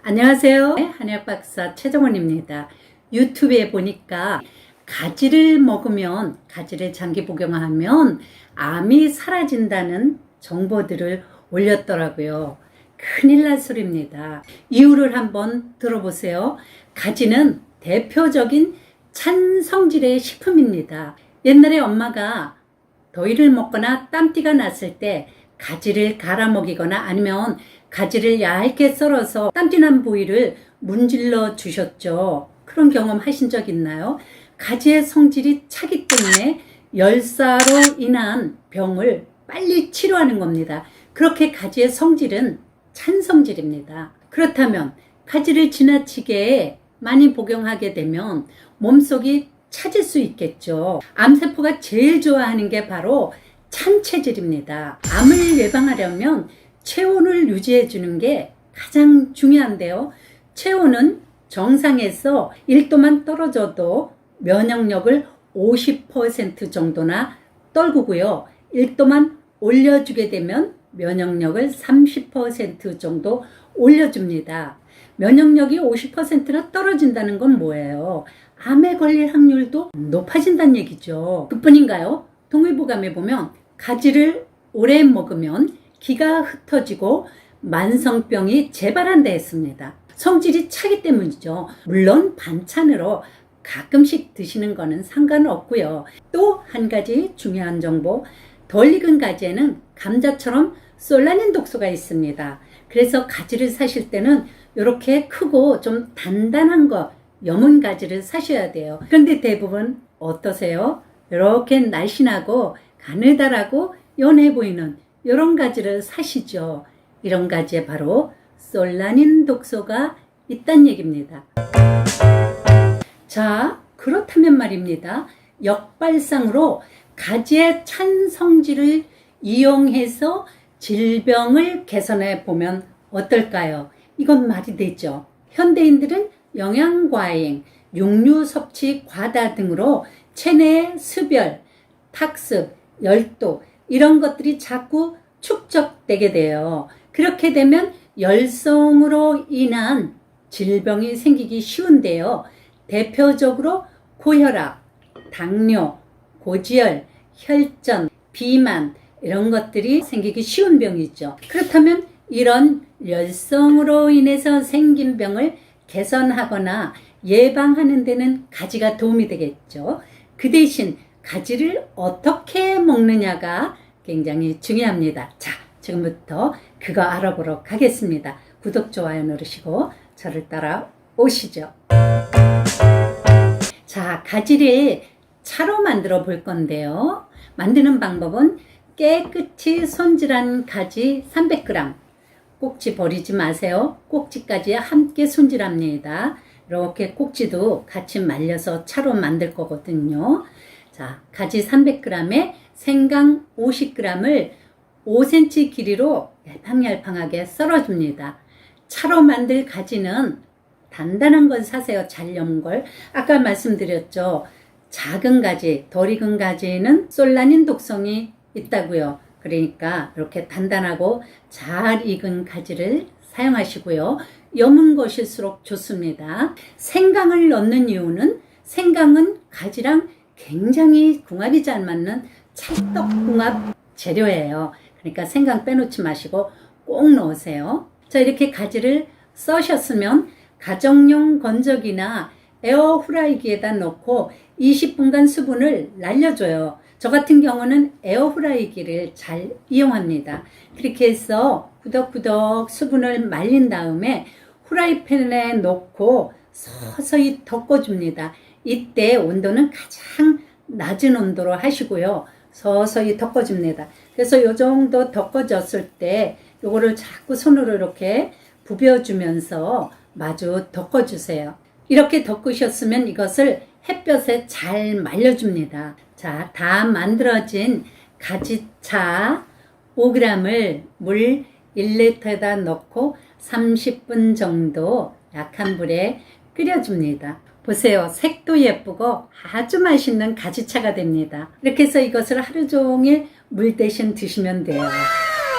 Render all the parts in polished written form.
안녕하세요. 한약박사 최정원입니다. 유튜브에 보니까 가지를 먹으면, 가지를 장기 복용하면 암이 사라진다는 정보들을 올렸더라고요. 큰일 날 소리입니다. 이유를 한번 들어보세요. 가지는 대표적인 찬성질의 식품입니다. 옛날에 엄마가 더위를 먹거나 땀띠가 났을 때 가지를 갈아 먹이거나 아니면 가지를 얇게 썰어서 땀띠난 부위를 문질러 주셨죠. 그런 경험 하신 적 있나요? 가지의 성질이 차기 때문에 열사로 인한 병을 빨리 치료하는 겁니다. 그렇게 가지의 성질은 찬성질입니다. 그렇다면 가지를 지나치게 많이 복용하게 되면 몸속이 차질 수 있겠죠. 암세포가 제일 좋아하는 게 바로 찬체질입니다. 암을 예방하려면 체온을 유지해 주는 게 가장 중요한데요. 체온은 정상에서 1도만 떨어져도 면역력을 50% 정도나 떨구고요. 1도만 올려주게 되면 면역력을 30% 정도 올려줍니다. 면역력이 50%나 떨어진다는 건 뭐예요? 암에 걸릴 확률도 높아진다는 얘기죠. 그뿐인가요? 동의보감에 보면 가지를 오래 먹으면 기가 흩어지고 만성병이 재발한다 했습니다. 성질이 차기 때문이죠. 물론 반찬으로 가끔씩 드시는 거는 상관없고요. 또 한 가지 중요한 정보, 덜 익은 가지에는 감자처럼 솔라닌 독소가 있습니다. 그래서 가지를 사실 때는 이렇게 크고 좀 단단한 거, 여문 가지를 사셔야 돼요. 그런데 대부분 어떠세요? 이렇게 날씬하고 가느다랗고 연해 보이는 이런 가지를 사시죠. 이런 가지에 바로 솔라닌 독소가 있다는 얘기입니다. 자, 그렇다면 말입니다. 역발상으로 가지의 찬성질을 이용해서 질병을 개선해 보면 어떨까요? 이건 말이 되죠. 현대인들은 영양과잉, 육류 섭취 과다 등으로 체내 습열, 탁습, 열도 이런 것들이 자꾸 축적되게 돼요. 그렇게 되면 열성으로 인한 질병이 생기기 쉬운데요. 대표적으로 고혈압, 당뇨, 고지혈, 혈전, 비만 이런 것들이 생기기 쉬운 병이죠. 그렇다면 이런 열성으로 인해서 생긴 병을 개선하거나 예방하는 데는 가지가 도움이 되겠죠. 그 대신 가지를 어떻게 먹느냐가 굉장히 중요합니다. 자, 지금부터 그거 알아보러 가겠습니다. 구독, 좋아요 누르시고 저를 따라 오시죠. 자, 가지를 차로 만들어 볼 건데요. 만드는 방법은 깨끗이 손질한 가지 300g, 꼭지 버리지 마세요. 꼭지까지 함께 손질합니다. 이렇게 꼭지도 같이 말려서 차로 만들 거거든요. 자, 가지 300g에 생강 50g을 5cm 길이로 얄팡얄팡하게 썰어줍니다. 차로 만들 가지는 단단한 걸 사세요. 잘 여문 걸. 아까 말씀드렸죠. 작은 가지, 덜 익은 가지에는 솔라닌 독성이 있다고요. 그러니까 이렇게 단단하고 잘 익은 가지를 사용하시고요. 여문 것일수록 좋습니다. 생강을 넣는 이유는 생강은 가지랑 굉장히 궁합이 잘 맞는 찰떡궁합 재료예요. 그러니까 생강 빼놓지 마시고 꼭 넣으세요. 자, 이렇게 가지를 써셨으면 가정용 건조기나 에어프라이기에다 넣고 20분간 수분을 날려줘요. 저 같은 경우는 에어프라이기를 잘 이용합니다. 그렇게 해서 구덕구덕 수분을 말린 다음에 후라이팬에 넣고 서서히 덮어줍니다. 이때 온도는 가장 낮은 온도로 하시고요. 서서히 덮어줍니다. 그래서 이 정도 덮어졌을 때 요거를 자꾸 손으로 이렇게 부벼주면서 마주 덮어주세요. 이렇게 덮으셨으면 이것을 햇볕에 잘 말려줍니다. 자, 다 만들어진 가지차 5g을 물 1리터에다 넣고 30분 정도 약한 불에 끓여줍니다. 보세요. 색도 예쁘고 아주 맛있는 가지차가 됩니다. 이렇게 해서 이것을 하루 종일 물 대신 드시면 돼요.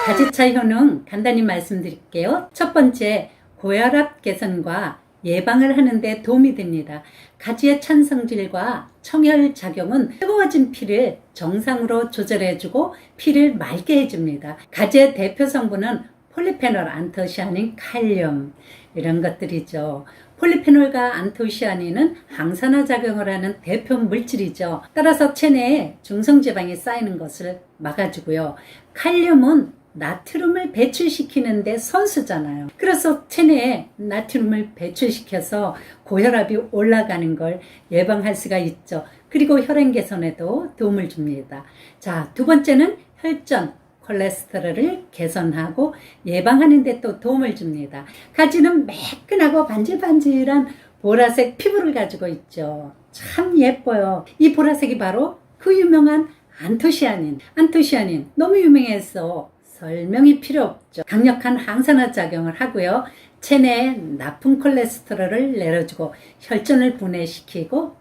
가지차 효능 간단히 말씀드릴게요. 첫 번째, 고혈압 개선과 예방을 하는 데 도움이 됩니다. 가지의 찬성질과 청혈 작용은 뜨거워진 피를 정상으로 조절해주고 피를 맑게 해줍니다. 가지의 대표 성분은 폴리페놀, 안토시아닌, 칼륨 이런 것들이죠. 폴리페놀과 안토시아닌은 항산화 작용을 하는 대표 물질이죠. 따라서 체내에 중성지방이 쌓이는 것을 막아주고요. 칼륨은 나트륨을 배출시키는데 선수잖아요. 그래서 체내에 나트륨을 배출시켜서 고혈압이 올라가는 걸 예방할 수가 있죠. 그리고 혈행 개선에도 도움을 줍니다. 자, 두 번째는 혈전, 콜레스테롤을 개선하고 예방하는 데 또 도움을 줍니다. 가지는 매끈하고 반질반질한 보라색 피부를 가지고 있죠. 참 예뻐요. 이 보라색이 바로 그 유명한 안토시아닌. 안토시아닌 너무 유명해서 설명이 필요 없죠. 강력한 항산화 작용을 하고요. 체내에 나쁜 콜레스테롤을 내려주고 혈전을 분해시키고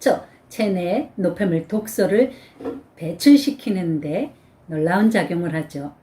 체내에 노폐물 독소를 배출시키는데 놀라운 작용을 하죠.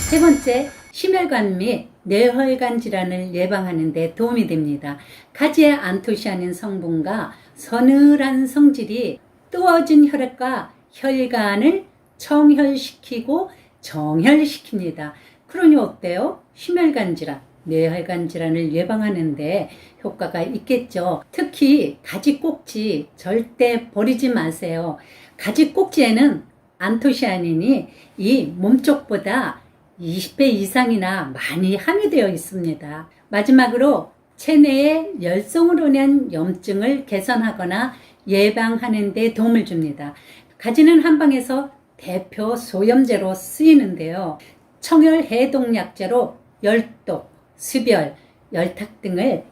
세 번째, 심혈관 및 뇌혈관 질환을 예방하는 데 도움이 됩니다. 가지의 안토시아닌 성분과 서늘한 성질이 뜨거워진 혈액과 혈관을 청혈시키고 정혈시킵니다. 그러니 어때요? 심혈관 질환, 뇌혈관 질환을 예방하는데 효과가 있겠죠. 특히 가지 꼭지 절대 버리지 마세요. 가지 꼭지에는 안토시아닌이 이 몸쪽보다 20배 이상이나 많이 함유되어 있습니다. 마지막으로 체내에 열성으로 인한 염증을 개선하거나 예방하는 데 도움을 줍니다. 가지는 한방에서 대표 소염제로 쓰이는데요. 청혈 해독약제로 열독, 수별, 열탁 등을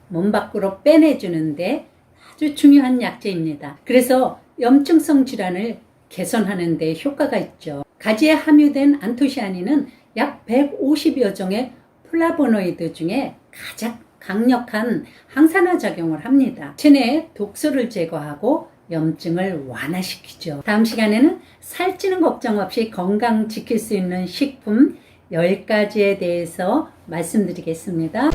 몸 밖으로 빼내주는데 아주 중요한 약제입니다. 그래서 염증성 질환을 개선하는 데 효과가 있죠. 가지에 함유된 안토시아닌은 약 150여 종의 플라보노이드 중에 가장 강력한 항산화 작용을 합니다. 체내에 독소를 제거하고 염증을 완화시키죠. 다음 시간에는 살찌는 걱정 없이 건강 지킬 수 있는 식품 10가지에 대해서 말씀드리겠습니다.